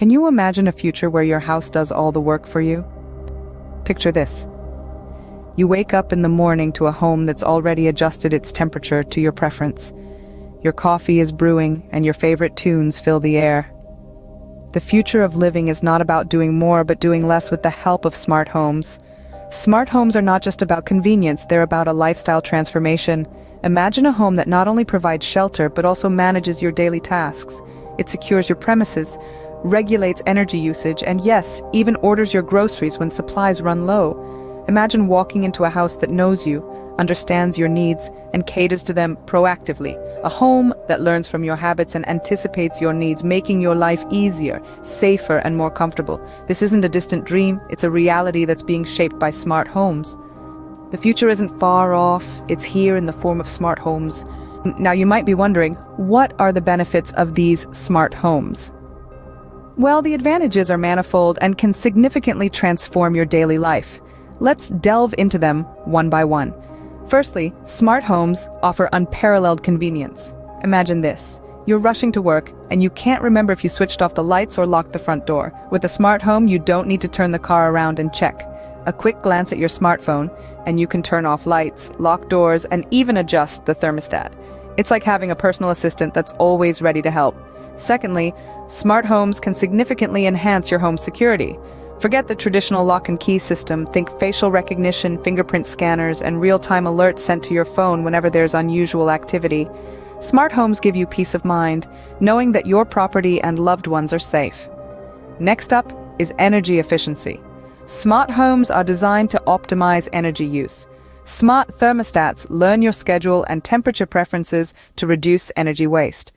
Can you imagine a future where your house does all the work for you? Picture this. You wake up in the morning to a home that's already adjusted its temperature to your preference. Your coffee is brewing and your favorite tunes fill the air. The future of living is not about doing more but doing less with the help of smart homes. Smart homes are not just about convenience, they're about a lifestyle transformation. Imagine a home that not only provides shelter but also manages your daily tasks. It secures your premises, regulates energy usage, and yes, even orders your groceries when supplies run low. Imagine walking into a house that knows you, understands your needs, and caters to them proactively. A home that learns from your habits and anticipates your needs, making your life easier, safer, and more comfortable. This isn't a distant dream, it's a reality that's being shaped by smart homes. The future isn't far off, it's here in the form of smart homes. Now you might be wondering, what are the benefits of these smart homes? Well, the advantages are manifold and can significantly transform your daily life. Let's delve into them one by one. Firstly, smart homes offer unparalleled convenience. Imagine this. You're rushing to work, and you can't remember if you switched off the lights or locked the front door. With a smart home, you don't need to turn the car around and check. A quick glance at your smartphone, and you can turn off lights, lock doors, and even adjust the thermostat. It's like having a personal assistant that's always ready to help. Secondly, smart homes can significantly enhance your home security. Forget the traditional lock and key system. Think facial recognition, fingerprint scanners, and real-time alerts sent to your phone whenever there's unusual activity. Smart homes give you peace of mind, knowing that your property and loved ones are safe. Next up is energy efficiency. Smart homes are designed to optimize energy use. Smart thermostats learn your schedule and temperature preferences to reduce energy waste.